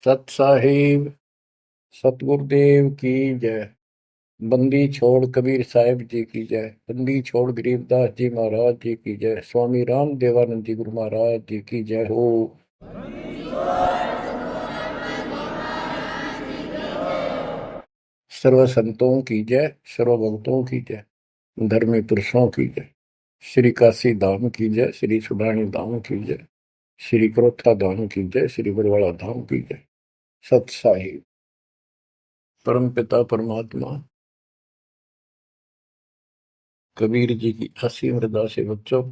सत साहिब सतगुरुदेव की जय। बंदी छोड़ कबीर साहिब जी की जय। बंदी छोड़ गरीबदास जी महाराज जी की जय। स्वामी राम देवानंद जी गुरु महाराज जी की जय हो। सर्व संतों की जय, सर्व भक्तों की जय, धर्मी पुरुषों की जय। श्री काशी धाम की जय, श्री सुडानी धाम की जय, श्री क्रोथा धाम की जय, श्री बरवाड़ा धाम की जय। सत साहिब परम पिता परमात्मा कबीर जी की असीम हृदय से बच्चों,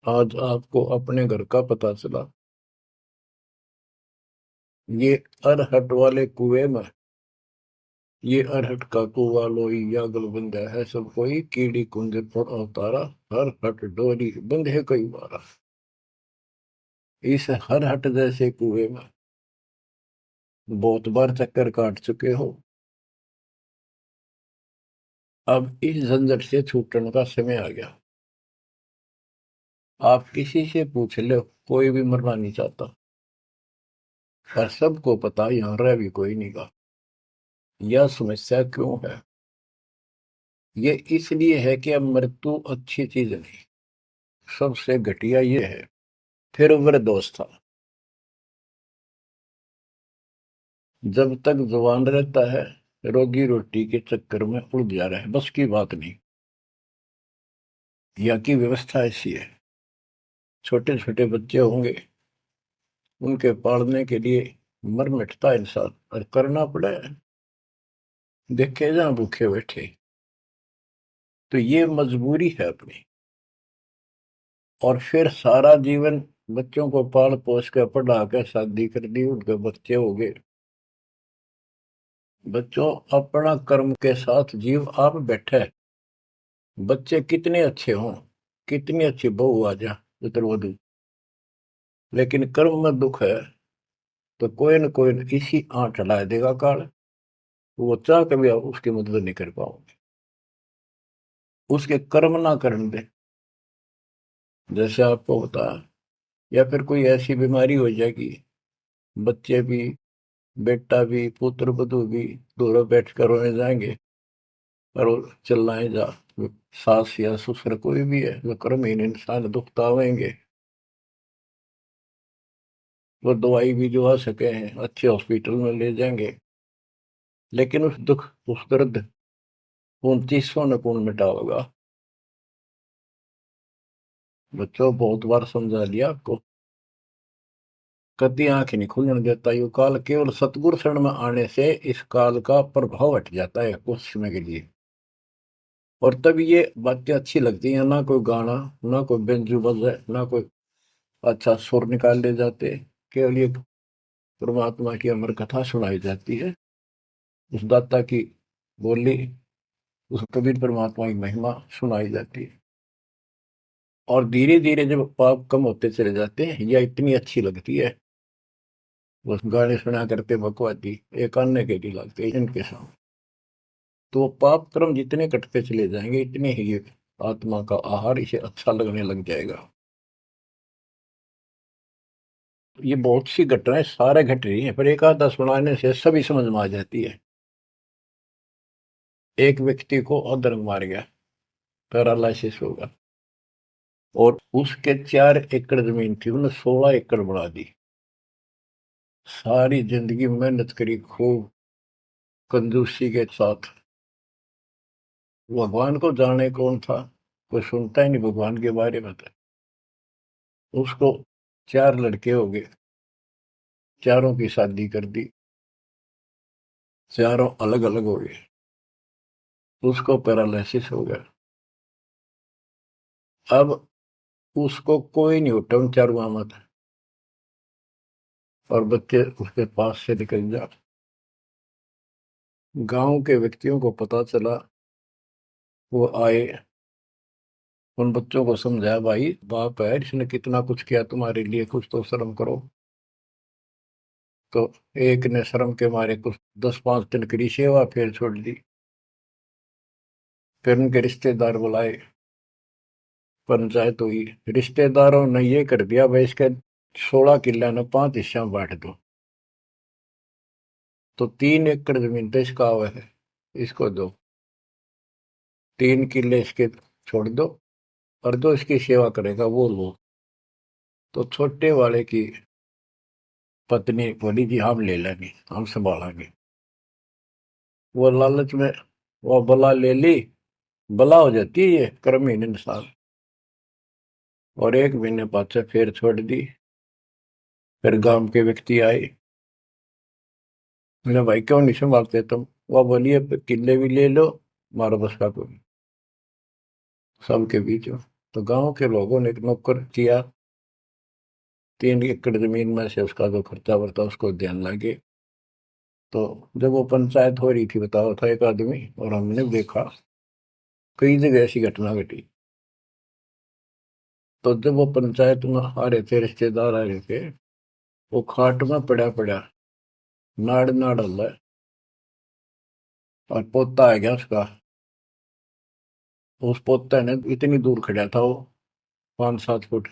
आज आपको अपने घर का पता चला। ये अरहट वाले कुएं में, ये अरहट का कुआ लोई यागल बंधा है सब कोई, कीड़ी कुंज पर अवतारा, हर हट डोरी बंधे कई बारा। इस हर हट जैसे कुएं में बहुत बार चक्कर काट चुके हो। अब इस झंझट से छूटने का समय आ गया। आप किसी से पूछ लो, कोई भी मरना नहीं चाहता, पर सबको पता यहाँ रह भी कोई नहीं गा। यह समस्या क्यों है? ये इसलिए है कि अब मृत्यु अच्छी चीज नहीं। सबसे घटिया ये है। फिर वह दोस्त था, जब तक जवान रहता है रोगी रोटी के चक्कर में उलझ जा रहा है, बस की बात नहीं। यहाँ की व्यवस्था ऐसी है, छोटे छोटे बच्चे होंगे, उनके पालने के लिए मर मिटता इंसान और करना पड़े, देखे जहां भूखे बैठे। तो ये मजबूरी है अपनी। और फिर सारा जीवन बच्चों को पाल पोस कर पढ़ा कर शादी कर दी, उनके बच्चे हो गए। बच्चों, अपना कर्म के साथ जीव आप बैठे। बच्चे कितने अच्छे हों, कितनी अच्छी बहू आ जा पुत्रवधू, लेकिन कर्म में दुख है तो कोई न कोई इसी आंट ला देगा काल। वो चाह कभी आप उसकी मदद नहीं कर पाओगे, उसके कर्म ना करने दे। जैसे आपको बताया, या फिर कोई ऐसी बीमारी हो जाएगी, बच्चे भी, बेटा भी, पुत्र वधू भी दोनों बैठ कर रोने जाएंगे, और वो चिल्लाए जा। सास या ससुर कोई भी है, जो कर्महीन इंसान दुखता आवेंगे, वो दवाई भी जो आ सके हैं अच्छे हॉस्पिटल में ले जाएंगे, लेकिन उस दुख, उस दर्द 2900 न कौन मिटा होगा। बच्चों, बहुत बार समझा लिया आपको, कभी आंख नहीं खुलने देता। ये काल केवल सतगुरु शरण में आने से इस काल का प्रभाव हट जाता है कुछ समय के लिए। और तब ये बातें अच्छी लगती हैं, ना कोई गाना, ना कोई बेंजू बजे, ना कोई अच्छा सुर निकाल ले जाते। केवल ये परमात्मा की अमर कथा सुनाई जाती है, उस दाता की बोली, उस कबीर परमात्मा की महिमा सुनाई जाती है। और धीरे धीरे जब पाप कम होते चले जाते हैं, यह इतनी अच्छी लगती है। बस गाने सुना करते बकवादी एक अन्य के लिए लगते हैं इनके साथ। तो वो पाप कर्म जितने कटते चले जाएंगे, इतने ही ये आत्मा का आहार इसे अच्छा लगने लग जाएगा। ये बहुत सी घटनाएं सारे घट रही हैं, पर एक आधा सुनाने से सभी समझ में आ जाती है। एक व्यक्ति को अधर्म मार गया, पैरालिसिस होगा, और उसके 4 एकड़ जमीन थी, उन्हें 16 एकड़ बढ़ा दी। सारी जिंदगी मेहनत करी खूब, कंजूसी के साथ। भगवान को जाने कौन था, कोई सुनता ही नहीं भगवान के बारे में। तो उसको 4 लड़के हो गए, चारों की शादी कर दी, चारों अलग अलग हो गए। उसको पैरालिसिस हो गया। अब उसको कोई नहीं उठा उन चारों में था, और बच्चे उसके पास से निकल जा। गांव के व्यक्तियों को पता चला, वो आए, उन बच्चों को समझाया, भाई बाप है, इसने कितना कुछ किया तुम्हारे लिए, कुछ तो शर्म करो। तो एक ने शर्म के मारे कुछ 10-5 दिन की सेवा फिर छोड़ दी। फिर उनके रिश्तेदार बुलाए, पंचायत हुई। रिश्तेदारों ने ये कर दिया, भाई इसके 16 किल्ला ने 5 हिस्सा में बांट दो, तो 3 एकड़ जमीन तो इसका हुआ है, इसको दो। 3 किल्ले इसके छोड़ दो, और जो इसकी सेवा करेगा वो लो। तो छोटे वाले की पत्नी बोली जी हम ले लेंगे, हम संभालेंगे। वो लालच में वो बला ले ली। बला हो जाती है ये कर्महीन इंसान। और 1 महीने बाद से फिर छोड़ दी। फिर गांव के व्यक्ति आए, मैंने भाई क्यों नहीं संभालते तुम? वह बोली अब किले भी ले लो, मारो बस का कोई सबके बीच में। तो गांव के लोगों ने एक नौकर किया, 3 एकड़ जमीन में से उसका जो खर्चा वर्ता उसको ध्यान लगे। तो जब वो पंचायत हो रही थी, बताओ था एक आदमी, और हमने देखा कई जगह ऐसी घटना घटी। तो जब वो पंचायत में आ रहे थे, रिश्तेदार आ रहे थे, वो खाट में पड़ा पड़ा नाड़ नाड़ हल्ला है, और पोता आ गया उसका। उस पोता ने इतनी दूर खड़ा था वो, 5-7 फुट,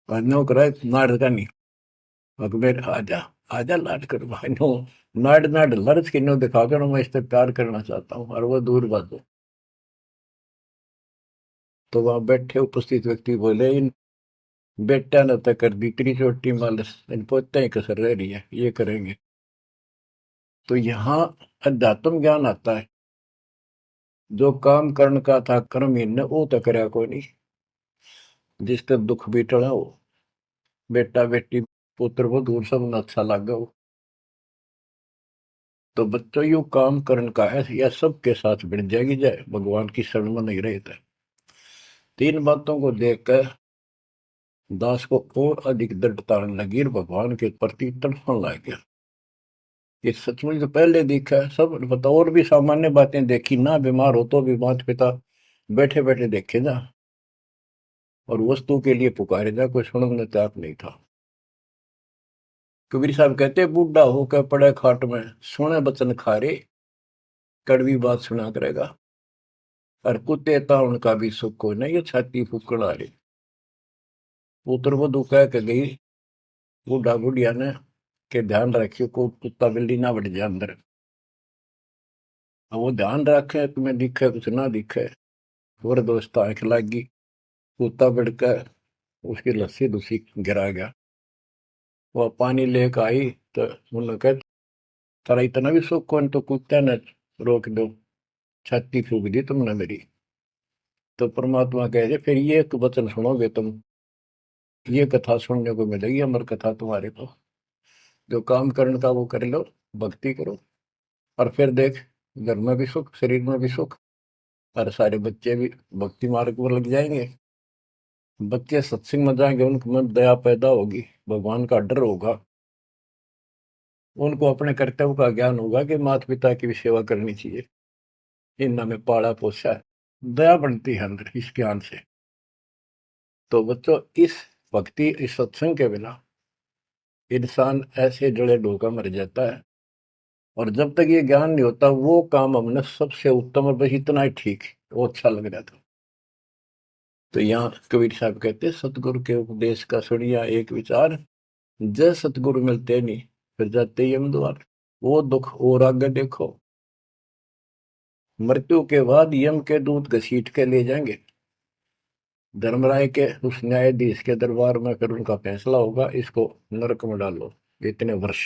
और नो करा नाड़ का नहीं। अकबर आजा, आजा लाड कर भाई नो, नाड़ नाड़ लर्ज के नो दिखा कर मैं इससे प्यार करना चाहता हूँ, और वो दूर बात। तो वहां बैठे उपस्थित व्यक्ति बोले इन बेटा ने तो कर दी इतनी छोटी मालिश, इन पोते ही कसर रह रही है, ये करेंगे। तो यहाँ अध्यात्म ज्ञान आता है। जो काम करण का था कर्म ही ने वो तो करया कोई नहीं। जिसका दुख भी टला हो, बेटा बेटी पुत्र वो दूर सब न अच्छा लगा हो। तो बच्चों यू काम करण का है, यह सबके साथ बढ़ जाएगी जाए भगवान की शरण में नहीं रहे थे। 3 बातों को देखकर दास को और अधिक दृढ़ता लगी और भगवान के प्रति तड़पने लग गया। ये सचमुच तो पहले देखा है सब बता, और भी सामान्य बातें देखी ना, बीमार हो तो भी माता पिता बैठे बैठे देखे जा, और वस्तु के लिए पुकारे जा, कोई सुनने तैयार नहीं था। कबीर साहब कहते बूढ़ा होकर पड़े खाट में, सुने बचन खारे, कड़वी बात सुना करेगा। और कुत्ते था उनका भी सुख को नहीं, ये छाती फूकड़ आ रही। पुत्र वधु कह के गई बूढ़ा बुढ़िया ने के ध्यान रखियो को कुत्ता बिल्ली ना बढ़ जाए अंदर। अब वो ध्यान रखे तुम्हें दिखे कुछ ना दिखे, और दोस्त आंख लागी, कुत्ता बढ़कर उसकी लस्सी दूसी गिरा गया। वह पानी लेकर आई तो उन्होंने कहा तारा इतना भी सुख कौन, तो कुत्ते ने रोक दो, छाती फूक दी तुमने मेरी। तो परमात्मा कह रहे फिर ये एक वचन सुनोगे तुम, ये कथा सुनने को मिलेगी अमर कथा तुम्हारे को। जो काम करने का वो कर लो, भक्ति करो, और फिर देख घर में भी सुख, शरीर में भी सुख, और सारे बच्चे भी भक्ति मार्ग पर लग जाएंगे। बच्चे सत्संग में जाएंगे, उनके मन दया पैदा होगी, भगवान का डर होगा, उनको अपने कर्तव्य का ज्ञान होगा कि माता पिता की भी सेवा करनी चाहिए, इन में पाला पोसा है, दया बनती है अंदर इस ज्ञान से। तो बच्चों इस भक्ति इस सत्संग के बिना इंसान ऐसे जड़े डोका मर जाता है। और जब तक ये ज्ञान नहीं होता वो काम हमने सबसे उत्तम और बस इतना ही ठीक है, वो अच्छा लग रहा था। तो यहाँ कबीर साहब कहते सतगुरु के उपदेश का सुनिया एक विचार, जय सतगुरु मिलते नहीं फिर जाते यम द्वार। वो दुख और आगे देखो, मृत्यु के बाद यम के दूत घसीट के ले जाएंगे धर्मराय के उस न्यायाधीश के दरबार में, फिर उनका फैसला होगा इसको नरक में डालो, इतने वर्ष,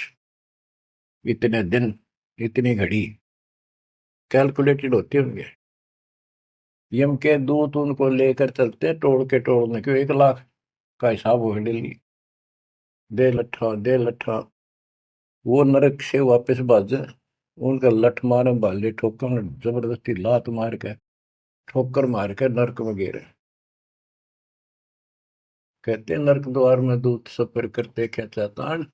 इतने दिन, इतनी घड़ी कैलकुलेटेड होते होंगे। यम के दूत उनको लेकर चलते तोड़ के तोड़ने क्यों, 1 लाख का हिसाब हो डेली, दे लट्ठा दे लट्ठा। वो नरक से वापस भाजे, उनका लठ मारे भाले ठोकर जबरदस्ती लात मार के ठोकर मार के नरक में गिरे। कहते नरक द्वार में दूत सफर करते क्या चातान,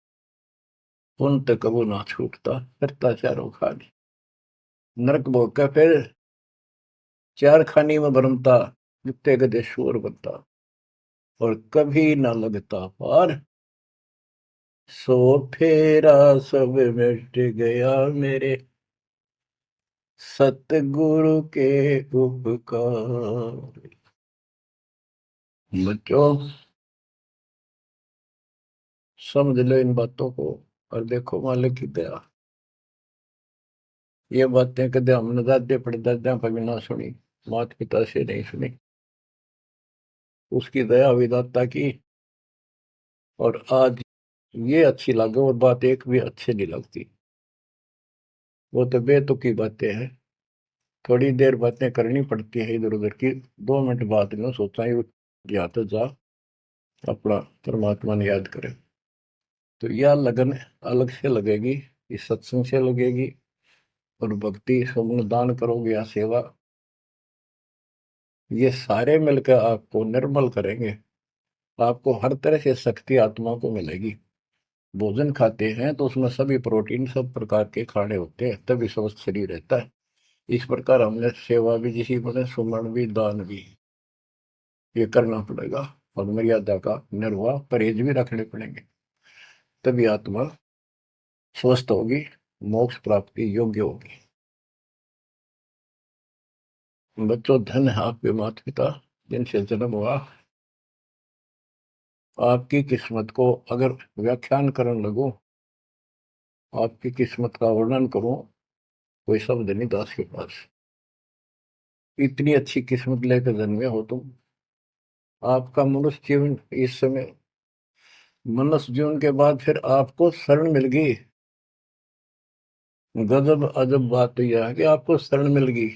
उन तक कबू ना छूटता करता चारों खानी। नरक भोग का फिर 4 खानी में भरमता, जुत्ते गदे शोर बनता, और कभी ना लगता पार, सो फेरा सब मिट गया मेरे सतगुरु के उपकार। बच्चों समझ लो इन बातों को और देखो मालिक की दया। ये बातें कदे हमने दादे परदादा पर भी ना सुनी, माता पिता से नहीं सुनी। उसकी दया विदाता की। और आज ये अच्छी लगे और बात एक भी अच्छी नहीं लगती। वो तो बेतुकी बातें हैं। थोड़ी देर बातें करनी पड़ती है इधर उधर की। 2 मिनट बाद में सोचा या तो जा अपना परमात्मा ने याद करे। तो यह लगन अलग से लगेगी, इस सत्संग से लगेगी। और भक्ति स्वर्ण दान करोगे या सेवा, ये सारे मिलकर आपको निर्मल करेंगे। आपको हर तरह से शक्ति आत्मा को मिलेगी। भोजन खाते हैं तो उसमें सभी प्रोटीन सब प्रकार के खाने होते हैं, तभी स्वस्थ शरीर रहता है। इस प्रकार हमने सेवा भी जिसी बने, सुमरण भी, दान भी, ये करना पड़ेगा। और मर्यादा का निर्वाह परहेज भी रखने पड़ेंगे, तभी आत्मा स्वस्थ होगी, मोक्ष प्राप्ति योग्य होगी। बच्चों, धन है आपके माता पिता जिनसे जन्म हुआ। आपकी किस्मत को अगर व्याख्यान करने लगो, आपकी किस्मत का वर्णन करो, कोई शब्द नहीं दास के पास। इतनी अच्छी किस्मत लेकर जन्मे हो तुम। आपका मनुष्य जीवन इस समय, मनुष्य जीवन के बाद फिर आपको शरण मिल गई। गजब अजब बात तो यह है कि आपको शरण मिल गई।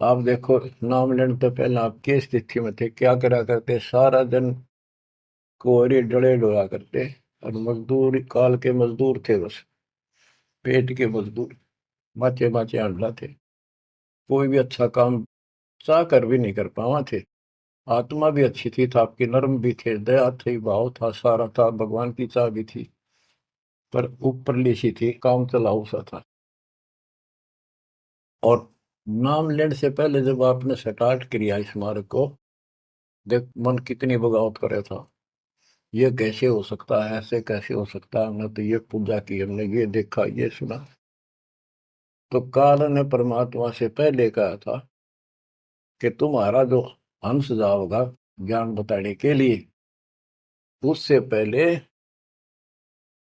आप देखो, नाम लेने तो पहले आप किस स्थिति में थे, क्या करा करते, सारा दिन कोहरे डले डोला करते। और मजदूर, काल के मजदूर थे, बस पेट के मजदूर, माचे माचे अंडला थे। कोई भी अच्छा काम चाह कर भी नहीं कर पावा थे। आत्मा भी अच्छी थी, था आपकी नर्म भी थे, दया थी, भाव था, सारा था, भगवान की चाह भी थी। पर ऊपरली सी थी, काम चलाऊ सा था। और नाम लेने से पहले जब आपने स्टार्ट किया इस मार्ग को, देख मन कितनी बगावत करे था। ये कैसे हो सकता है, ऐसे कैसे हो सकता है, हमने तो ये पूजा की, हमने ये देखा, ये सुना। तो काल ने परमात्मा से पहले कहा था कि तुम्हारा जो हंस जाओगा ज्ञान बताने के लिए, उससे पहले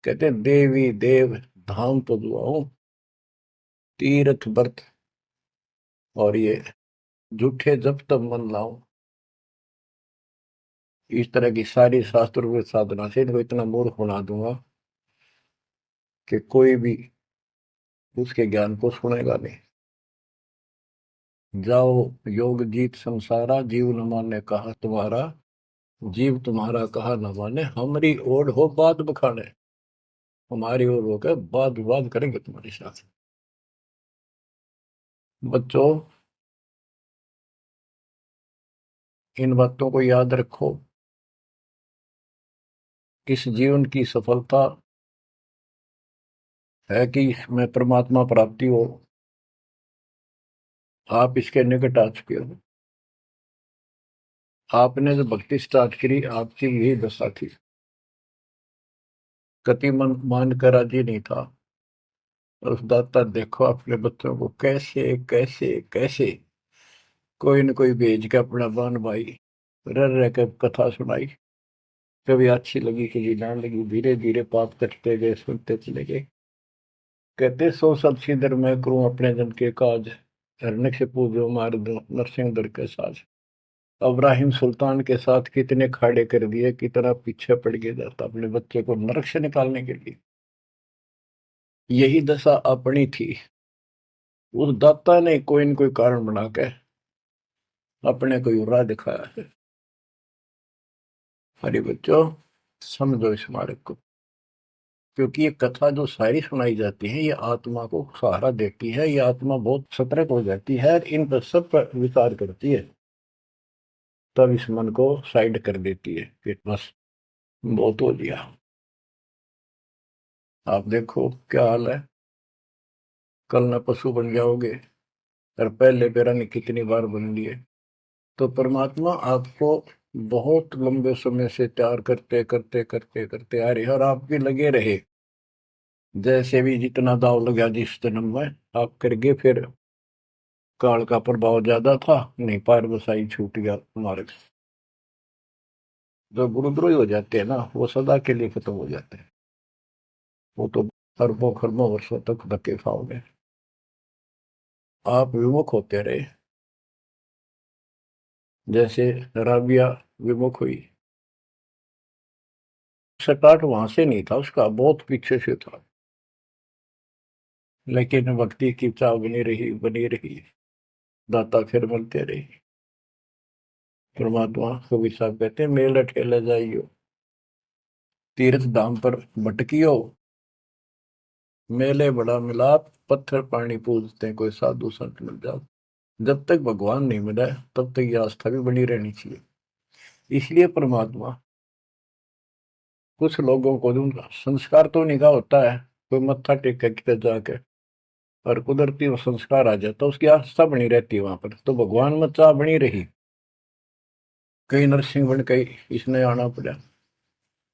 कहते देवी देव धाम पदुआओ, तीर्थ व्रत और ये झूठे जब तब मन लाऊं। इस तरह की सारी शास्त्रों की साधना से इनको इतना मूर्ख बना दूंगा कि कोई भी उसके ज्ञान को सुनेगा नहीं। जाओ योग जीत संसारा, जीव न माने कहा तुम्हारा, जीव तुम्हारा कहा न माने, हमारी ओर हो बात बखाने। हमारी ओर होकर बात विवाद करेंगे तुम्हारे साथ। बच्चों, इन बातों को याद रखो। इस जीवन की सफलता है कि इसमें परमात्मा प्राप्ति हो। आप इसके निकट आ चुके हो। आपने जो भक्ति स्टार्ट करी, आपकी यही दशा थी। कति मन मान कर राजी नहीं था। और उस दाता देखो अपने बच्चों को कैसे कैसे कैसे कोई न कोई भेज के अपना बान भाई रह रह के कथा सुनाई। कभी अच्छी लगी, कभी ना लगी, धीरे धीरे पाप कटते गए, सुनते चले गए। कहते सो सब सिदर मैं करूं अपने जन के काज, हरने से पूजो मार दो नरसिंह दर के साज। इब्राहिम सुल्तान के साथ कितने खाड़े कर दिए, कितना पीछे पड़ गया जाता अपने बच्चे को नरक से निकालने के लिए। यही दशा अपनी थी। उस दाता ने कोई न कोई कारण बना के अपने को राह दिखाया है। हरे बच्चों, समझो इस मार्ग को। क्योंकि ये कथा जो सारी सुनाई जाती है, ये आत्मा को सहारा देती है। ये आत्मा बहुत सतर्क हो जाती है, इन पर सब पर विचार करती है। तब इस मन को साइड कर देती है कि बस बहुत हो लिया। आप देखो क्या हाल है, कल न पशु बन जाओगे। और पहले बेरंग कितनी बार बन लिए। तो परमात्मा आपको बहुत लंबे समय से तैयार करते करते करते करते आ रहे, और आप भी लगे रहे। जैसे भी जितना दाव लगा जिस जन्म में, आप करके फिर काल का प्रभाव ज्यादा था, नहीं पार बसाई छूट गया मार्ग। जो गुरुद्रोही हो जाते हैं ना, वो सदा के लिए खत्म हो जाते हैं। वो तो अरबों खरबों वर्षों तक धक्के खाओगे। आप विमुख होते रहे, जैसे राबिया विमुख हुई। स्टार्ट वहां से नहीं था उसका, बहुत पीछे से था, लेकिन भक्ति की चाह बनी रही, दाता फिर मिलते रहे। परमात्मा कबीर साहब कहते हैं, मेल अठेले जाइयो, तीर्थ धाम पर भटकियो, मेले बड़ा मिलाप, पत्थर पानी पूजते हैं, कोई साधु संत मिल जाओ। जब तक भगवान नहीं मिला है, तब तक ये आस्था भी बनी रहनी चाहिए। इसलिए परमात्मा कुछ लोगों को जो संस्कार तो निकाह होता है, कोई मत्था टेक के किधर जाके, और कुदरती वो संस्कार आ जाता, उसकी आस्था बनी रहती है वहां पर, तो भगवान में चाह बनी रही। कई नरसिंह बन कई इसने आना पड़ा,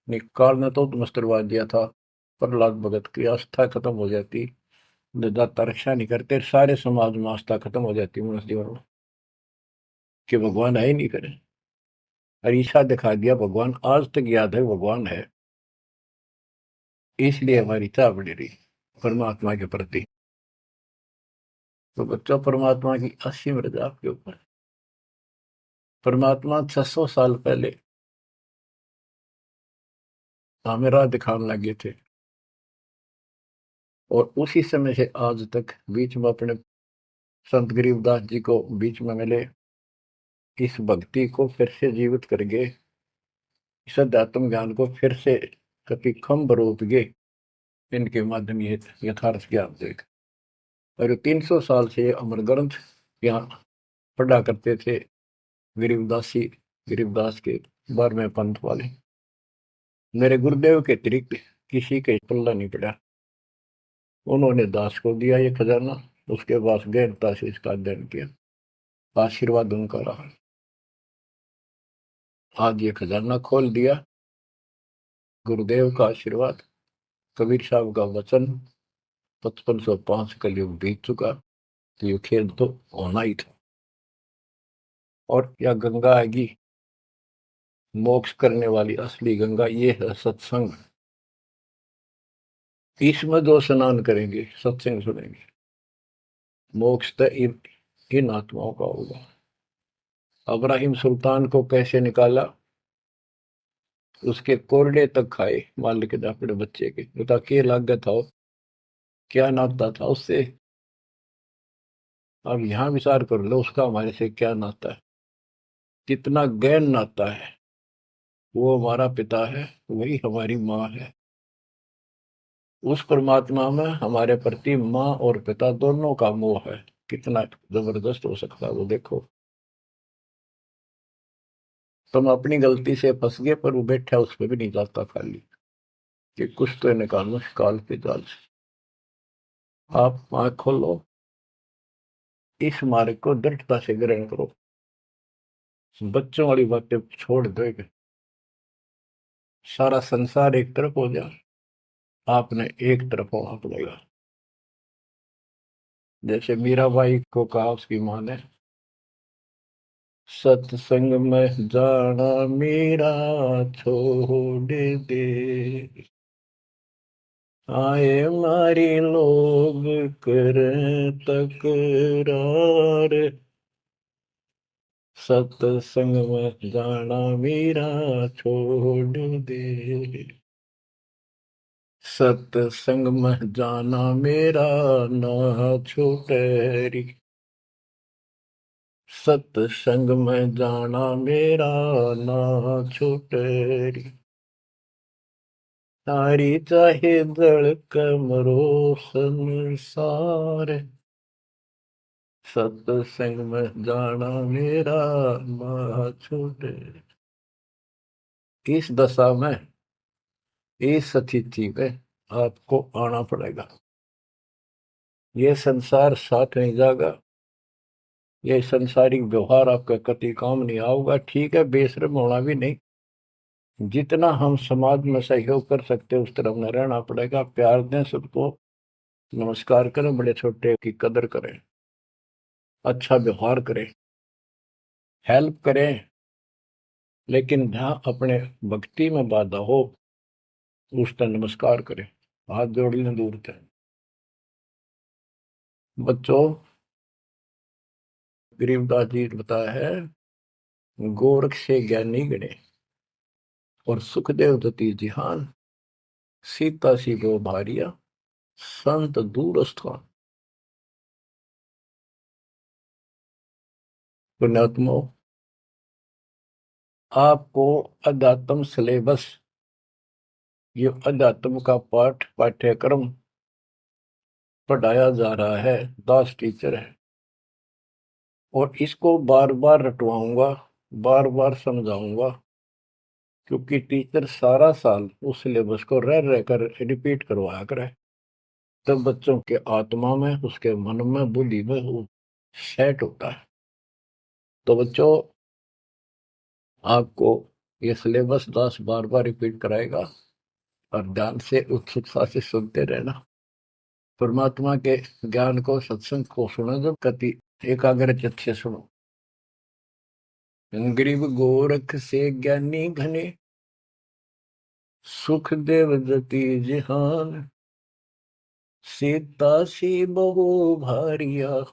निकाल ने तो मस्टरवा दिया था। प्रहलाद भगत की आस्था खत्म हो जाती, दाता रक्षा नहीं करते, सारे समाज में आस्था खत्म हो जाती मनुष्य जीवन में, कि भगवान है ही नहीं करे। अरीसा दिखा दिया, भगवान आज तक याद है, भगवान है। इसलिए हमारी चाह बनी रही परमात्मा के प्रति। तो बच्चों, परमात्मा की असीम रजा आपके ऊपर। परमात्मा 600 साल पहले हमें राह दिखाने लगे थे, और उसी समय से आज तक बीच में अपने संत गरीबदास जी को बीच में मिले, इस भक्ति को फिर से जीवित करके, इस अध्यात्म ज्ञान को फिर से कभी खम्भ रूप गे, इनके माध्यम ये यथार्थ ज्ञान देख। और 300 साल से अमर ग्रंथ यहाँ पढ़ा करते थे गरीबदासी, गरीबदास के 12वें पंथ वाले। मेरे गुरुदेव के अतिरिक्त किसी के पल्ला नहीं पड़ा। उन्होंने दास को दिया ये खजाना, उसके बाद गहनता से इसका अध्ययन किया, आशीर्वाद उनका रहा। आज ये खजाना खोल दिया, गुरुदेव का आशीर्वाद, कबीर साहब का वचन, 5505 कलयुग बीत चुका, तो ये खेल तो होना ही था। और या गंगा आएगी, मोक्ष करने वाली असली गंगा ये है सत्संग। इसमें जो स्नान करेंगे, सत्संग सुनेंगे, मोक्ष तो इन आत्माओं का होगा। अब्राहिम सुल्तान को कैसे निकाला, उसके कोरडे तक खाए मालिक ने अपने बच्चे के, बता के लागत था, क्या नाता था उससे। अब यहां विचार कर लो, उसका हमारे से क्या नाता है, कितना गहन नाता है। वो हमारा पिता है, वही हमारी माँ है। उस परमात्मा में हमारे प्रति माँ और पिता दोनों का मोह है, कितना जबरदस्त हो सकता है वो देखो। तुम अपनी गलती से फंस गए, पर वो बैठा उस पर भी नहीं जाता खाली, कि कुछ तो निकालो काल के जाल से। आप आंख खोलो, इस मार्ग को दृढ़ता से ग्रहण करो, बच्चों वाली बातें छोड़ दो, सारा संसार एक तरफ हो जाए, आपने एक तरफ होना पड़ेगा। जैसे मीराबाई को कहा उसकी माँ ने, सत्संग में जाना मीरा छोड़ दे, आए मारी लोग कर तकरार, सत्संग में जाना मीरा छोड़ दे, सत्संग में जाना मेरा ना छूटे री, सत्संग में जाना मेरा ना छूटे री, तारी चाहे धड़क मरो संसार, सत्संग में जाना मेरा ना छूटे। इस दशा में, इस स्थिति में आपको आना पड़ेगा। ये संसार साथ नहीं जाएगा, ये संसारिक व्यवहार आपका कति काम नहीं आऊगा। ठीक है, बेशर्म होना भी नहीं, जितना हम समाज में सहयोग कर सकते हैं उस तरह में रहना पड़ेगा। प्यार दें सबको, नमस्कार करें, बड़े छोटे की कदर करें, अच्छा व्यवहार करें, हेल्प करें, लेकिन जहां अपने भक्ति में बाधा हो उसका नमस्कार करें, हाथ जोड़ लें दूर थे। बच्चों, गरीबदास जी ने बताया है, गोरख से ज्ञानी गणे और सुखदेव दती जिहान, सीता सी गो भारिया संत दूर स्थान। पुण्यात्मो, आपको अध्यात्म सिलेबस, ये अध्यात्म का पाठ्यक्रम पढ़ाया जा रहा है, दास टीचर है, और इसको बार बार रटवाऊंगा, बार बार समझाऊंगा, क्योंकि टीचर सारा साल उस सिलेबस को रह रह कर रिपीट करवाया करे, तब बच्चों के आत्मा में, उसके मन में, बुद्धि में वो सेट होता है। तो बच्चों, आपको ये सिलेबस दास बार बार रिपीट कराएगा और ध्यान से उत्सुकता से सुनते रहना। परमात्मा के ज्ञान को, सत्संग को सुनो, जब कति एकाग्र चित्त से सुनो। गरीब गोरख से ज्ञानी घने, सुख देव जति जिहान, सीता सी बहु भारिया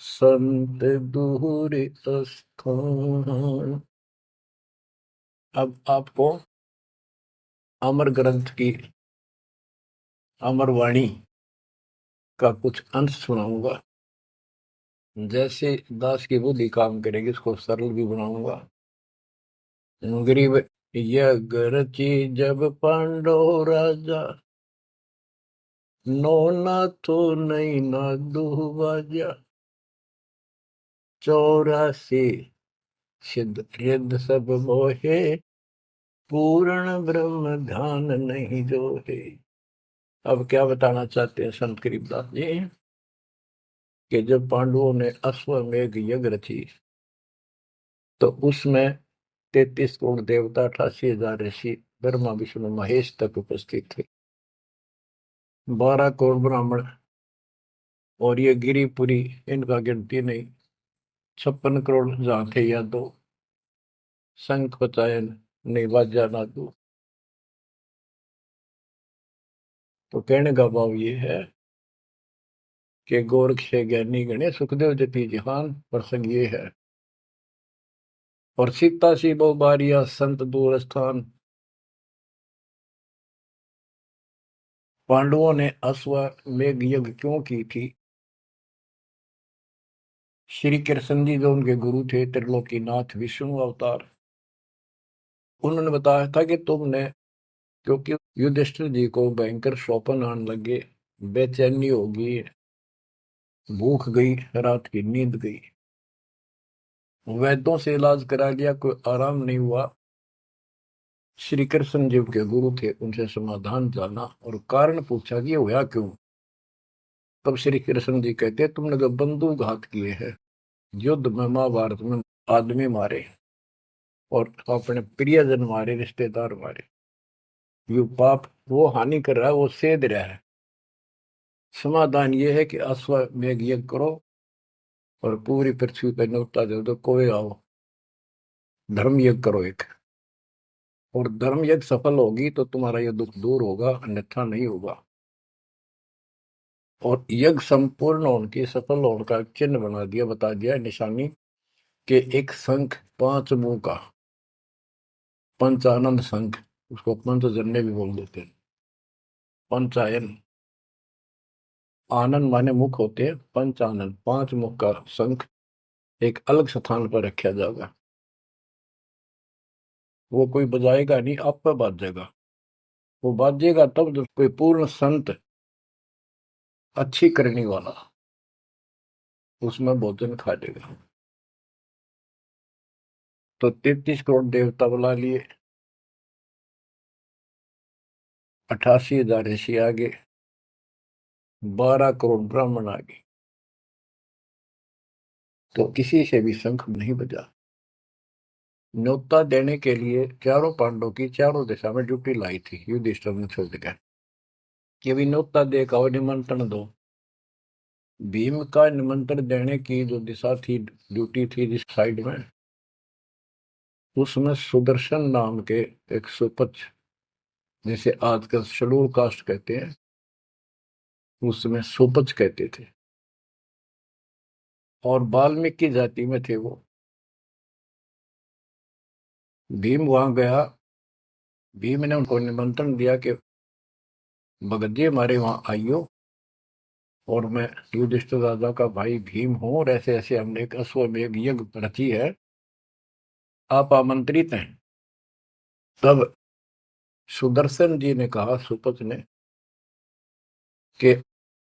संत दूर स्थान। अब आपको अमर ग्रंथ की अमर वाणी का कुछ अंश सुनाऊंगा। जैसे दास की बुद्धि काम करेगी, इसको सरल भी बनाऊंगा। गरीब, यज्ञ रची जब पांडव राजा, नो ना तो नहीं ना दुबाजा, 84 सिद्ध रिद्ध सब मोहे, पूर्ण ब्रह्म ध्यान नहीं जो है। अब क्या बताना चाहते हैं संत गरीबदास जी, कि जब पांडवों ने अश्वमेध यज्ञ रची, तो उसमें 33 करोड़ देवता, 88,000 ऋषि, ब्रह्मा विष्णु महेश तक उपस्थित थे, 12 करोड़ ब्राह्मण, और ये गिरिपुरी, इनका गिनती नहीं, 56 करोड़ जहां थे या दो, शंख बचायन नहीं बाजा ना दो। तो कहने का भाव ये है कि गोरख से ज्ञानी गणे, सुखदेव जति जिहान, प्रसंग ये है। और सीता सी बहु बारिया संत दूर स्थान। पांडवों ने अश्वमेध यज्ञ क्यों की थी? श्री कृष्ण जी जो उनके गुरु थे, त्रिलोकीनाथ विष्णु अवतार, उन्होंने बताया था कि तुमने, क्योंकि युधिष्ठिर जी को भयंकर स्वप्न आने लगे, बेचैनी होगी, भूख गई, रात की नींद गई, वैद्यों से इलाज करा लिया, कोई आराम नहीं हुआ। श्री कृष्ण जी के गुरु थे, उनसे समाधान जाना और कारण पूछा कि ये हुआ क्यों। तब श्री कृष्ण जी कहते, तुमने जो बंदूक घात किए हैं, युद्ध में, महाभारत में आदमी मारे और अपने प्रियजन मारे, रिश्तेदार मारे, ये पाप वो हानि कर रहा है, वो सेध रहा है। समाधान ये है कि अश्वमेध यज्ञ करो और पूरी पृथ्वी पर न्योता दे दो, कोई आओ, धर्म यज्ञ करो एक, और धर्म यज्ञ सफल होगी तो तुम्हारा यह दुख दूर होगा, अन्यथा नहीं होगा। और यज्ञ संपूर्ण होने की, सफल होने का चिन्ह बना दिया, बता दिया निशानी, कि एक शंख 5 मुंह का, पंचानन शंख, उसको पंचजन्य भी बोल देते हैं। पंचायन, आनंद माने मुख होते हैं, पंचानन 5 मुख का शंख एक अलग स्थान पर रखा जाएगा। वो कोई बजाएगा नहीं, आप पर बाजेगा। वो बाजेगा तब जब कोई पूर्ण संत, अच्छी करने वाला उसमें भोजन खा लेगा। तो 33 करोड़ देवता बुला लिए, 88,000 ऋषि आ गए, 12 करोड़ ब्राह्मण आ गए, तो किसी से भी शंख नहीं बजा। न्योता देने के लिए चारों पांडवों की चारों दिशा में ड्यूटी लाई थी युधिष्ठिर ने छोड़ दिया कि अभी न्योता दे का निमंत्रण दो। भीम का निमंत्रण देने की जो दिशा थी, ड्यूटी थी जिस साइड में, उसमें सुदर्शन नाम के एक सुपच, जिसे आजकल शेड्यूल कास्ट कहते हैं, उसमें सुपच कहते थे, और वाल्मीकि जाति में थे वो। भीम वहां गया। भीम ने उनको निमंत्रण दिया कि भगत जी हमारे वहां आइयो, और मैं युधिष्ठिर राजा का भाई भीम हूं, और ऐसे ऐसे हमने एक अश्वमेध यज्ञ रची है, आप आमंत्रित हैं। तब सुदर्शन जी ने कहा, सुपथ ने, कि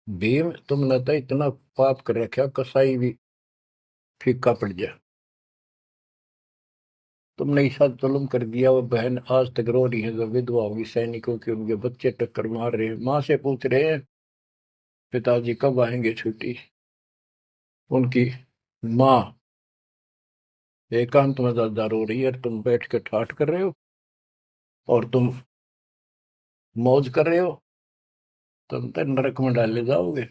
भीम तुमने तो इतना पाप कर रखा, कसाई भी फीका पड़ जाए। तुमने ऐसा जुल्म कर दिया, वो बहन आज तक रो रही है जो विधवा होगी सैनिकों की, उनके बच्चे टक्कर मार रहे हैं, माँ से पूछ रहे हैं पिताजी कब आएंगे छुट्टी। उनकी माँ एकांत में ज्यादा रो रही है, तुम बैठ के ठाठ कर रहे हो और तुम मौज कर रहे हो, तुम तो नरक में डाले जाओगे।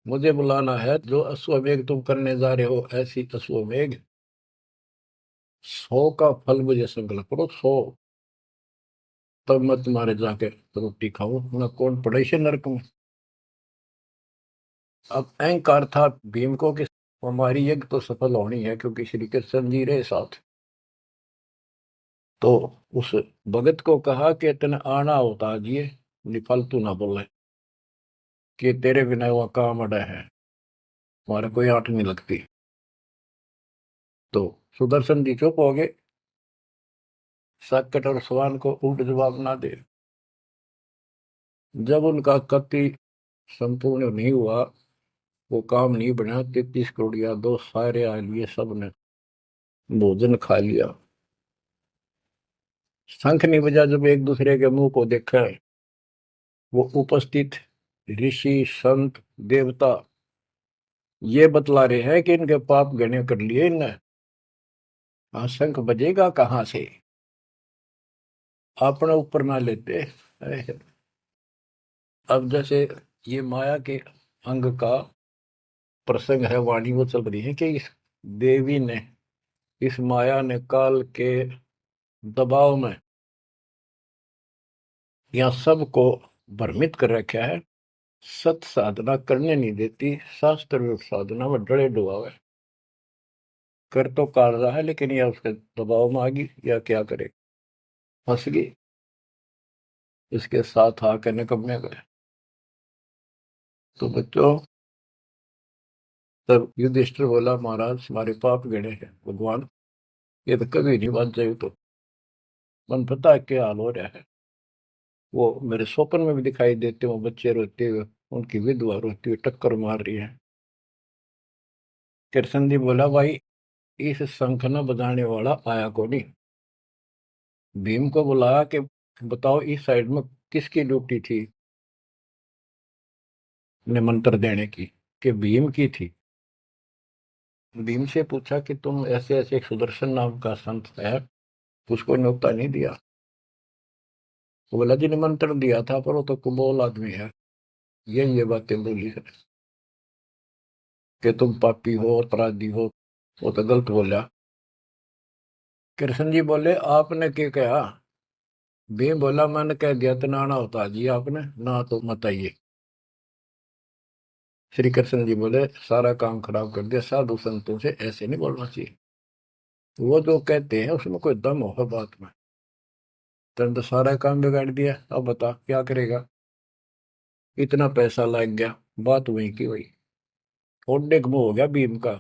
मुझे बुलाना है, जो अश्वमेध तुम करने जा रहे हो, ऐसी अश्वमेध 100 का फल मुझे संकल्प करो, 100, तब मैं तुम्हारे जाके रोटी खाऊं, मैं कौन पड़े से नरक में। अब अहंकार था भीम को कि हमारी यज्ञ तो सफल होनी है, क्योंकि श्री कृष्ण जी रहे साथ। तो उस भगत को कहा कि तेने आना होता जी, फालतू ना बोले, कि तेरे बिना वह काम अड़ा है, हमारे कोई आंट नहीं लगती। तो सुदर्शन जी चुप हो गए, साकेत और स्वान को उल्ट जवाब ना दे। जब उनका कति संपूर्ण नहीं हुआ, वो काम नहीं बना, 33 करोड़ या दो सारे आ लिए, सबने भोजन खा लिया। शंख नहीं बजा, जब एक दूसरे के मुंह को देखा, वो उपस्थित ऋषि संत देवता ये बतला रहे हैं कि इनके पाप गणे कर लिए इनने। हाँ, शंख बजेगा कहाँ से, अपने ऊपर ना लेते। अब जैसे ये माया के अंग का प्रसंग है, वाणी वो चल रही है कि इस देवी ने, इस माया ने काल के दबाव में यहाँ सबको भ्रमित कर रखा है, सत साधना करने नहीं देती, शास्त्र साधना में डरे डुबावे, कर तो काट रहा है, लेकिन यह उसके दबाव में आ गई, या क्या करे, फंस गई, इसके साथ आकर निकम्मे गए। तो बच्चों, तब युधिष्ठिर बोला, महाराज हमारे पाप गणे हैं भगवान, ये तो कभी नहीं बच जाए। तो मन पता है क्या हाल हो रहा है, वो मेरे स्वप्न में भी दिखाई देते, वो बच्चे रोते हुए, उनकी विधवा रोती हुई टक्कर मार रही है। कृष्ण जी बोला, भाई इस शंख न बजाने वाला आया को नहीं। भीम को बुलाया कि बताओ इस साइड में किसकी ड्यूटी थी निमंत्रण देने की, कि भीम की थी। भीम से पूछा कि तुम ऐसे ऐसे, एक सुदर्शन नाम का संत है, उसको न्योता नहीं दिया। वो बोला, जी निमंत्रण दिया था, पर वो तो कुबोल आदमी है, ये बातें बोली है कि तुम पापी हो, अपराधी हो, वो तो गलत बोला। कृष्ण जी बोले, आपने क्या कहा। भीम बोला, मैंने कह दिया तो नाना होता जी, आपने ना तो मत आइए। श्री कृष्ण जी बोले, सारा काम खराब कर दिया, साधु संतों से ऐसे नहीं बोलना चाहिए, वो जो कहते हैं उसमें कोई दम हो बात में। तुम तो सारा काम बिगाड़ दिया, अब बता क्या करेगा, इतना पैसा लग गया, बात वही की वही। फोड़ने का मुंह हो गया भीम का,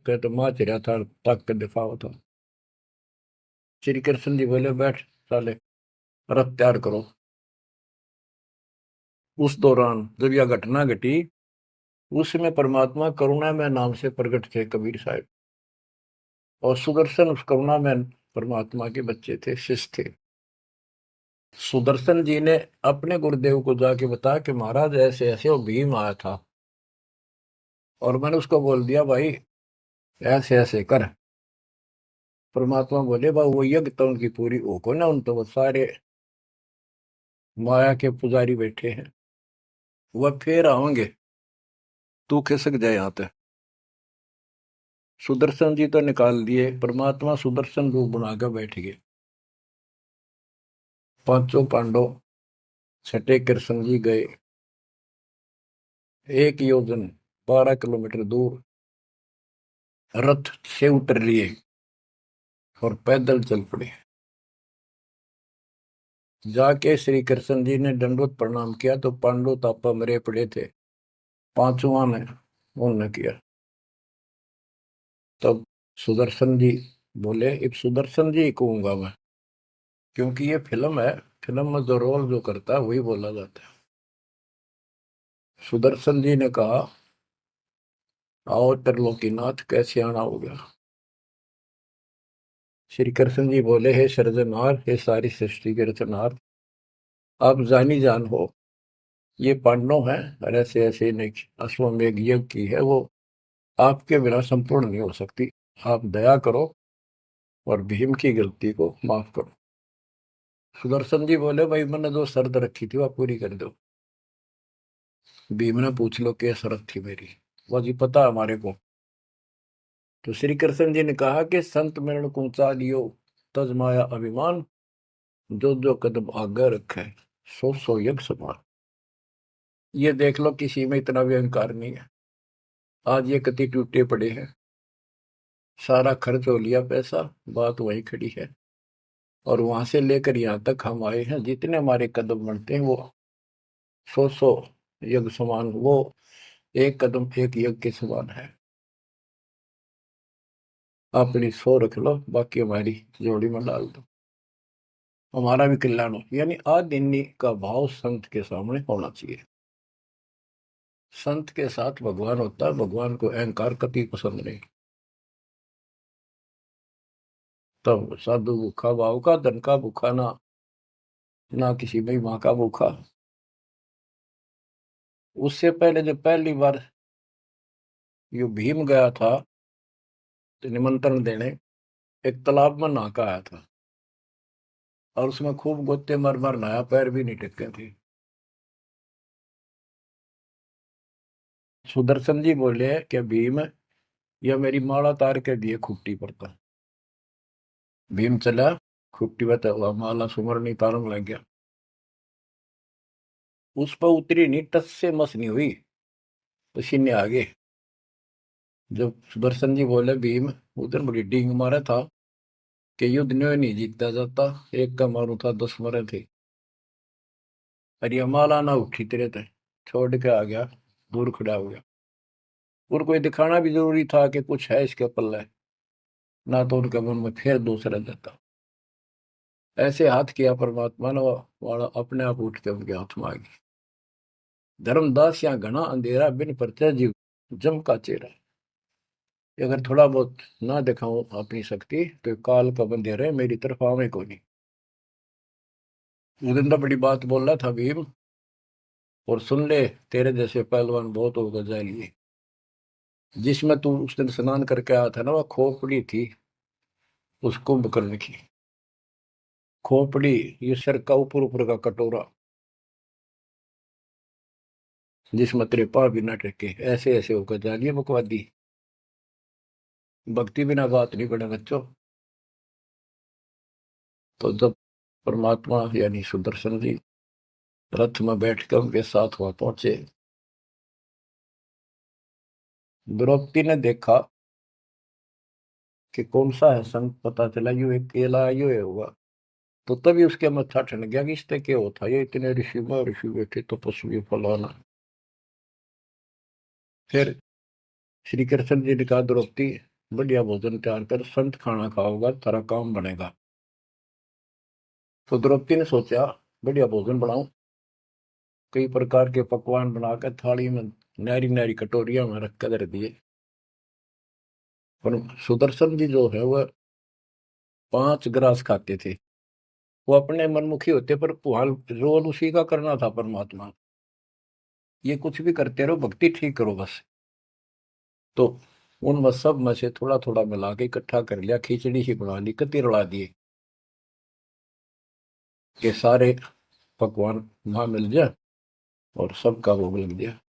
कह तो माँ चिरा था, तक के दिफा था। श्री कृष्ण जी बोले, बैठ साले, रथ तैयार करो। उस दौरान जब यह घटना घटी, उसमें परमात्मा करुणा में नाम से प्रकट थे कबीर साहब, और सुदर्शन उस करुणा में परमात्मा के बच्चे थे, शिष्य थे। सुदर्शन जी ने अपने गुरुदेव को जाके बताया कि महाराज ऐसे ऐसे वो भीम आया था, और मैंने उसको बोल दिया, भाई ऐसे ऐसे कर। परमात्मा बोले, भाई वो यज्ञ तो उनकी पूरी हो को ना, उन तो वो सारे माया के पुजारी बैठे हैं, वह फिर आओगे, तू खिसक जाए यहाँ पे। सुदर्शन जी तो निकाल दिए, परमात्मा सुदर्शन रूप बनाकर बैठ गए। पांचों पांडव छठे कृष्ण जी गए, 1 योजन 12 किलोमीटर दूर रथ से उतर लिए और पैदल चल पड़े। जाके श्री कृष्ण जी ने दंडवत प्रणाम किया तो पांडव तापा मरे पड़े थे, पांचवा ने उन्होंने किया। तब सुदर्शन जी बोले, अब सुदर्शन जी कहूंगा मैं, क्योंकि ये फिल्म है, फिल्म में जो रोल जो करता है वही बोला जाता है। सुदर्शन जी ने कहा, आओ त्रिलोकीनाथ, कैसे आना हो गया। श्री कृष्ण जी बोले, हे सृजनहार, हे सारी सृष्टि के रचनहार, आप जानी जान हो, ये पांडव हैं और ऐसे ऐसे नहीं, अश्वमेघ यज्ञ की है वो, आपके बिना संपूर्ण नहीं हो सकती। आप दया करो और भीम की गलती को माफ करो। सुदर्शन जी बोले, भाई मैंने जो शर्त रखी थी वह पूरी कर दो। भीम ने पूछ लो क्या शर्त थी मेरी, वो जी पता है हमारे को। तो श्री कृष्ण जी ने कहा कि संत मिलन को ऊंचा लियो, तज माया अभिमान, जो जो कदम आगे रखे, सो सो यज्ञ समान। ये देख लो, किसी में इतना भी अहंकार नहीं है। आज ये कति टूटे पड़े हैं, सारा खर्च हो लिया पैसा, बात वहीं खड़ी है। और वहां से लेकर यहाँ तक हम आए हैं, जितने हमारे कदम बढ़ते हैं वो सौ सौ यज्ञ समान, वो एक कदम एक यज्ञ के समान है। अपनी सौ रख लो, बाकी हमारी जोड़ी में डाल दो, हमारा भी कल्याण हो। यानी आदिन्य का भाव संत के सामने होना चाहिए। संत के साथ भगवान होता है, भगवान को अहंकार कति पसंद नहीं। तब साधु भूखा भाव का, धन का भूखा ना, ना किसी में माँ का भूखा। उससे पहले जब पहली बार यो भीम गया था तो निमंत्रण देने, एक तालाब में नहा का आया था और उसमें खूब गोते मार मार नहाया, पैर भी नहीं टिके थे। सुदर्शन जी बोले कि भीम, यह मेरी माला तार के दिए खुट्टी पर था। भीम चला, खुट्टी पर तो माला सुमरनी तारन लग गया। उस पर उतरी नहीं, टस से मस नहीं हुई, पसीने आ गए। जब सुदर्शन जी बोले, भीम उधर बड़ी डींग मारा था कि युद्ध नहीं जीता जाता, एक का मारू था 10 मरे थे। और ये माला ना उठी तेरे थे, छोड़ के आ गया, दूर खड़ा हो गया। और कोई दिखाना भी जरूरी था कि कुछ है इसके पल्ले, ना तो उनके मन में फिर दूसरा देता। ऐसे हाथ किया परमात्मा ने, वाला अपने आप उठ के उनके हाथ में आ गई। धर्मदास या घना अंधेरा, बिन परचा जीव जम का चेहरा। अगर थोड़ा बहुत ना दिखाऊं अपनी शक्ति तो काल का बंधेरा है, मेरी तरफ आवे को नहीं। उदिन तो बड़ी बात बोल रहा था भीम, और सुन ले, तेरे जैसे पहलवान बहुत होगा जाएंगे। जिसमें तू उस दिन स्नान करके आया था ना, वह खोपड़ी थी उस कुंभकर्ण की। खोपड़ी, ये सर का ऊपर ऊपर का कटोरा, जिसमें तेरे पाँव भी ना टेके, ऐसे ऐसे होकर जा रही है बकवादी। भक्ति बिना बात नहीं बने बच्चों। तो जब परमात्मा यानी सुदर्शन जी रथ में बैठ कर उनके साथ वहां पहुंचे, द्रौपदी ने देखा कि कौन सा है संत, पता चला यू एक केला यू है होगा। तो तभी उसके मत्था ठन गया कि इससे क्या होता, ये इतने ऋषि में ऋषि बैठे तपस्वी फलाना। फिर श्री कृष्ण जी ने कहा, द्रौपदी बढ़िया भोजन तैयार कर, संत खाना खाओगा तेरा काम बनेगा। तो द्रौपदी ने सोचा, बढ़िया भोजन बनाऊं, कई प्रकार के पकवान बनाकर थाली में नारी नारी कटोरिया में रख कर दिए। पर सुदर्शन जी जो है वह 5 ग्रास खाते थे। वो अपने मनमुखी होते, पर रोल उसी का करना था परमात्मा। ये कुछ भी करते रहो, भक्ति ठीक करो बस। तो उन सब में से थोड़ा थोड़ा मिला के इकट्ठा कर लिया, खिचड़ी ही बना ली, कति रला दिए कि सारे पकवान वहां मिल जाए और सबका भोग लग गया।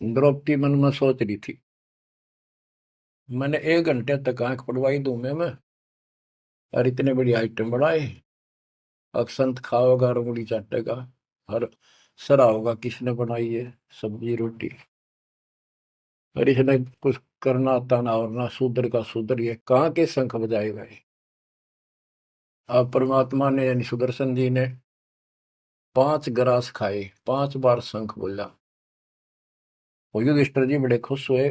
द्रौपदी मन में सोच रही थी मैंने 1 घंटे तक आंख पड़वाई दूं मैं और इतने बड़ी आइटम बढ़ाए। अब संत खाओगा और उंगली चाटेगा और सरा होगा किसने बनाई है सब्जी रोटी। और इसने कुछ करना आता ना और ना शूद्र का शूद्र, ये कहाँ के शंख बजाएगा ये। अब परमात्मा ने यानी सुदर्शन जी ने 5 ग्रास खाए, 5 बार शंख बोला। वो युधिष्ठिर जी बड़े खुश हुए,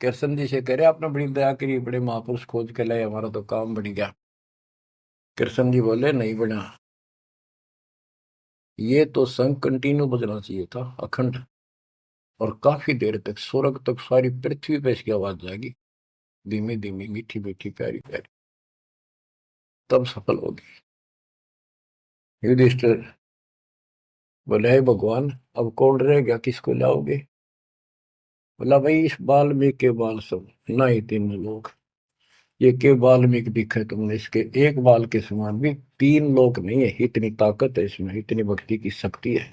कृष्ण जी से कह रहे आपने बड़ी दया करी, बड़े महापुरुष खोज के लाए, हमारा तो काम बढ़ गया। कृष्ण जी बोले नहीं बना, ये तो शंख कंटिन्यू बजना चाहिए था अखंड, और काफी देर तक स्वर्ग तक सारी पृथ्वी पे इसकी आवाज जाएगी, धीमी धीमी मीठी मीठी प्यारी प्यारी, तब सफल होगी। युधिष्ठिर बोले हे भगवान अब कौन रह गया, किसको लाओगे। बोला भाई इस वाल्मीकि के बाल सब ना ही 3 लोग, ये के वाल्मीकि दिखे तुमने, इसके एक बाल के समान भी 3 लोग नहीं है, इतनी ताकत है इसमें, इतनी भक्ति की शक्ति है।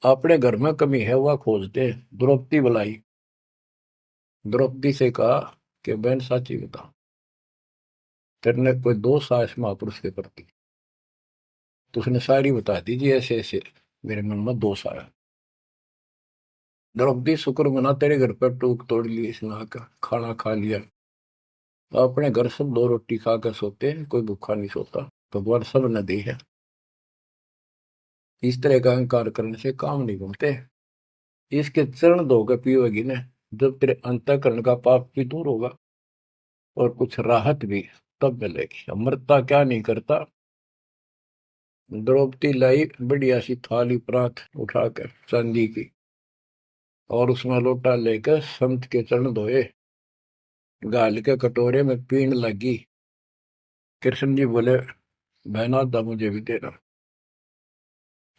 अपने घर में कमी है वह खोजते। द्रौपदी बुलाई, द्रौपदी से कहा कि बहन साची बता, तेरे कोई दोष आया इस महापुरुष के प्रति। तो उसने सारी बता दीजिए ऐसे ऐसे मेरे मन में दोष आया। द्रौपदी शुक्र मना तेरे घर पर टूक तोड़ ली, इसने आकर खाना खा लिया। तो अपने घर सब 2 रोटी खाकर सोते हैं, कोई भूखा नहीं सोता, भगवान सब न दी है। इस तरह का अहंकार करने से काम नहीं बनते। इसके चरण धोकर पियोगी ना, जब तेरे अंतःकरण का पाप भी दूर होगा और कुछ राहत भी तब मिलेगी। अमृता क्या नहीं करता। द्रौपदी लाई बढ़िया सी थाली परात उठाकर चांदी की, और उसमें लोटा लेकर संत के चरण धोए, गाल के कटोरे में पीण लगी। कृष्ण जी बोले बहना दा मुझे भी देना,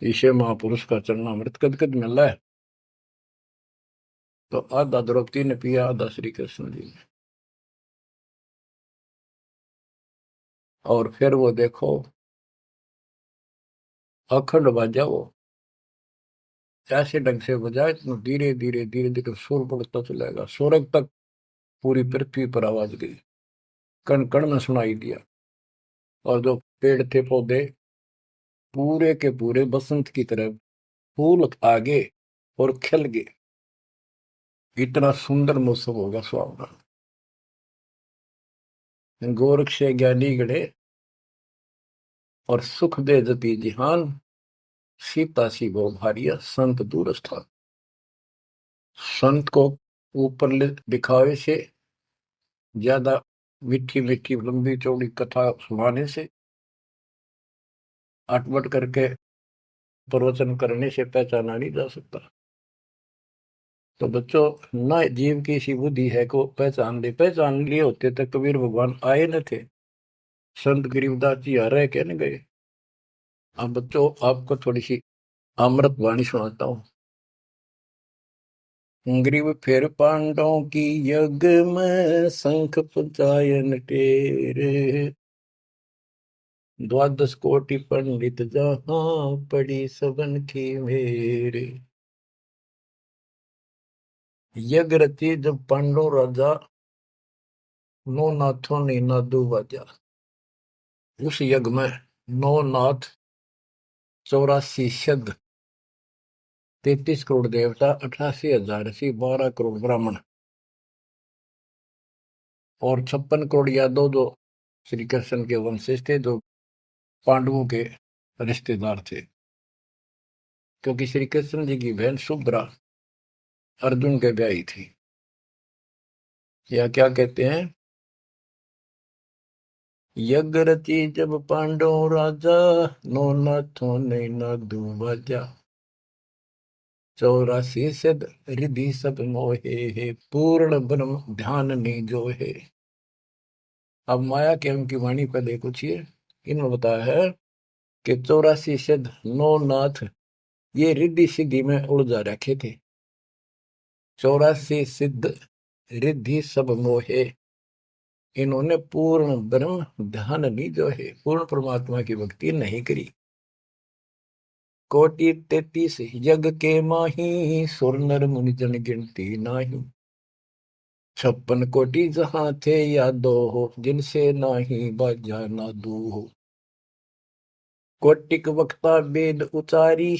इसे महापुरुष का चरणामृत कद कद मिल रहा है। तो आधा द्रौपदी ने पिया, आधा श्री कृष्ण जी ने। और फिर वो देखो अखंड बाजा वो ऐसे ढंग से बजाए तो धीरे धीरे धीरे धीरे सुर बढ़ता चलेगा, स्वर्ग तक पूरी पृथ्वी पर आवाज गई, कण कण में सुनाई दिया। और जो पेड़ थे पौधे पूरे के पूरे बसंत की तरह फूल आगे और खिल गए, इतना सुंदर मौसम होगा सुहावना। गोरख से ज्ञानी गणे और सुख दे जति जिहान, सीता सी वो भारिया संत दूर स्थान। संत को ऊपर दिखावे से ज्यादा मीठी मीठी लंबी चौड़ी कथा सुनाने से, अटपट करके प्रवचन करने से पहचाना नहीं जा सकता। तो बच्चों ना जीव की सी बुद्धि है को पहचान ले, पहचान लिए होते तो कबीर भगवान आए न थे, संत गरीबदास जी आ रहे कहने गए। अब बच्चों आपको थोड़ी सी अमृत वाणी सुनाता हूँ। ग्रीव फिर पांडवों की यज्ञ में शंख पंचायन टेरे, 12 कोटि पंडित जहां पड़ी सबन की मेरे। यज्ञ रची जब पांडव राजा, नौ नाथों ने नादू बाजा। उस यज्ञ में 9 नाथ, 84 सिद्ध, 33 करोड़ देवता, 88,000 ऋषि, 12 करोड़ ब्राह्मण और 56 करोड़ यादव जो श्री कृष्ण के वंशज थे, जो पांडवों के रिश्तेदार थे। क्योंकि श्री कृष्ण जी की बहन सुभद्रा अर्जुन के ब्याही थी। या क्या कहते हैं, यज्ञ रची जब पांडव राजा, नौ नाथों ने नादू बाजा। 84 सिद्ध रिधि सब मोहे, पूर्ण ब्रह्म ध्यान निजो है। अब माया के उनकी वाणी पर देखो छिए, इन्होंने बताया है कि 84 सिद्ध 9 नाथ ये रिद्धि सिद्धि में उलझा रखे थे। 84 सिद्ध रिद्धि सब मोहे, इन्होंने पूर्ण ब्रह्म ध्यान नहीं जो है, पूर्ण परमात्मा की भक्ति नहीं करी। कोटि 33 यज्ञ के माही, सुर नर मुनि जन गिनती नाही। 56 कोटि जहां थे यादो हो, जिनसे नाही बाजा ना दू हो। कोटिक वक्ता वेद उचारी,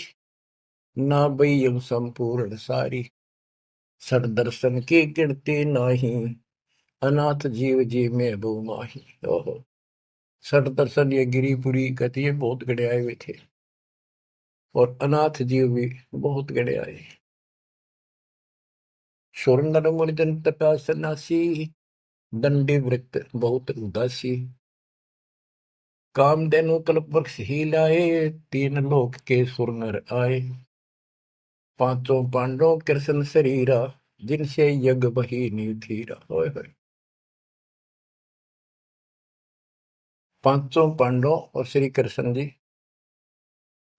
ना बयम संपूर्ण सारी। सर दर्शन की गिनती नाही, अनाथ जीव जी में बहु माही। ओहो, सठ दर्शन ये गिरिपुरी कहती है बहुत गड़े आए हुए थे, और अनाथ जीव भी बहुत गड़े आए। सुर नर मुरजन तपा सन्यासी, दंडी वृत्त बहुत उदासी। कामधेनु कल्प वृक्ष ही लाए, तीन लोक के सुर नर आए। पांचों पांडवों कृष्ण शरीरा, जिनसे यज्ञ बही निधीरा। होय होय। पांचों पांडव और श्री कृष्ण जी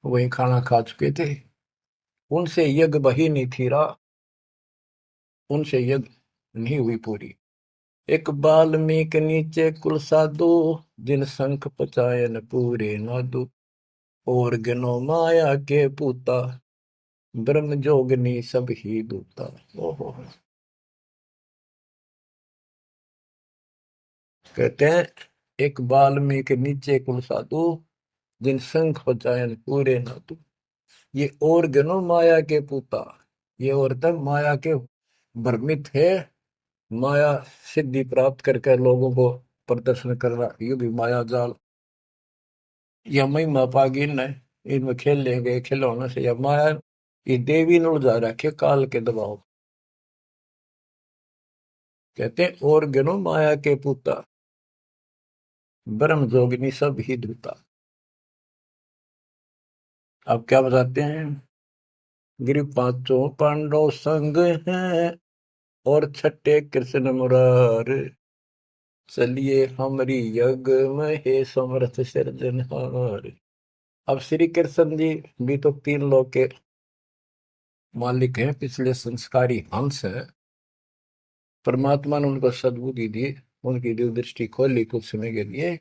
वही खाना खा चुके थे, उनसे यज्ञ बही नहीं थीरा, उनसे यज्ञ नहीं हुई पूरी। एक बाल्मीक नीचे कुल साधु, जिन शंख पचायन पूरे नादु। और गनो माया के पूता, ब्रह्म जोगनी सब ही दूता। ओहो, कहते हैं एक बाल्मीक नीचे कुल साधु, जिन शंख पचायन पूरे नादु। ये और गनो माया के पूता, ये औरतें माया के भ्रमित है। माया सिद्धि प्राप्त करके लोगों को प्रदर्शन करना, ये भी माया जाल। या महिमा पागी न, इनमें खेल लेंगे खिलौने से, या माया ये देवी ने उलझा रखे काल के दबाव। कहते हैं और गनो माया के पूता, ब्रह्म जोगिनी सब ही दूता। अब क्या बताते हैं, गिरि पांचों पांडव संग हैं, और छठे कृष्ण मुरार। चलिए हमारी यज्ञ में हे समर्थ सिरजनहार। अब श्री कृष्ण जी भी तो तीन लोक के मालिक हैं, पिछले संस्कारी हंस है। परमात्मा ने उनको सद्बुद्धि दी, उनकी दिव्य दृष्टि खोली कुछ समय के लिए,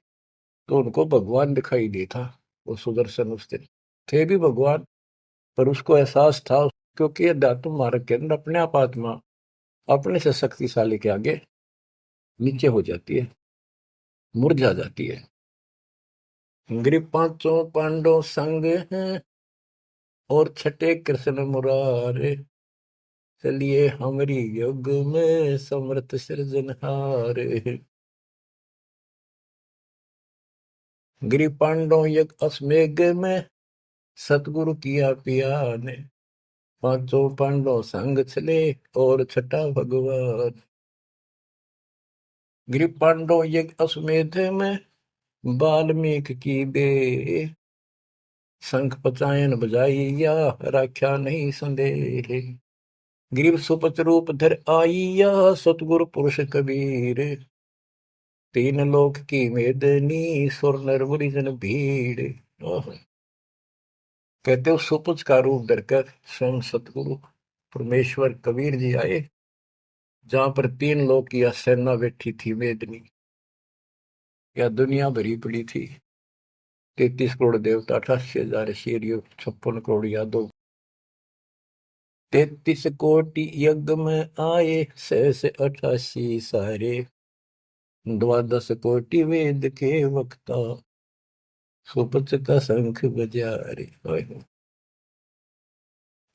तो उनको भगवान दिखाई दे था। वो सुदर्शन उस दिन थे भी भगवान, पर उसको एहसास था, क्योंकि अध्यात्म मार्ग के अंदर अपने आप आत्मा अपने से शक्तिशाली के आगे नीचे हो जाती है, मुरझा जाती है। गृह पांचों पांडव संग हैं, और छठे कृष्ण मुरारे। चलिए हमारी युग में समर्थ सृजनहार। गिरि पांडव यज्ञ अश्वमेघ में, सतगुरु किया पिया ने। पांचों पांडव संग चले, और छठा भगवान। गिरि पांडव यज्ञ अश्वमेध में, वाल्मीकि की बे। शंख पचायन बजाइया, राख्या नहीं संदेह। गिरीव सुपच रूप धर आइया, सतगुरु पुरुष कबीर। तीन लोक की मेदनी, सुर नर मुनि जन भीड़। कहते हो सुपच का रूप धरकर स्वयं सतगुरु परमेश्वर कबीर जी आए, जहां पर तीन लोक की सेना बैठी थी मेदनी, या दुनिया भरी पड़ी थी। 33 करोड़ देवता, 88,000 शेर, 56 करोड़ यादव। 33 कोटि यज्ञ में आए, 688 सारे। 12 कोटि वेद के वक्ता, सुपच का शंख बजा रे।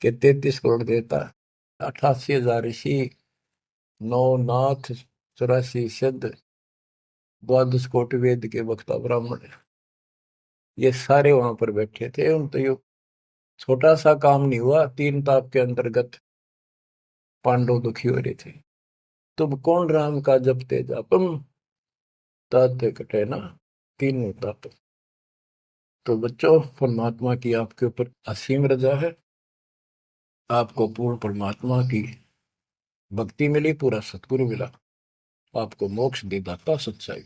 के 33 करोड़ देवता, 88,000 ऋषि, 9 नाथ, 84 सिद्ध, 12 कोटि वेद के वक्ता ब्राह्मण, ये सारे वहां पर बैठे थे। उन तो ये छोटा सा काम नहीं हुआ, 3 ताप के अंतर्गत पांडव दुखी हो रहे थे। तुम कौन राम का जपते जापम, तात कटे ना तीनों ताप। तो बच्चों, परमात्मा की आपके ऊपर असीम रजा है। आपको पूर्ण परमात्मा की भक्ति मिली, पूरा सतगुरु मिला, आपको मोक्ष दे दाता सच्चाई।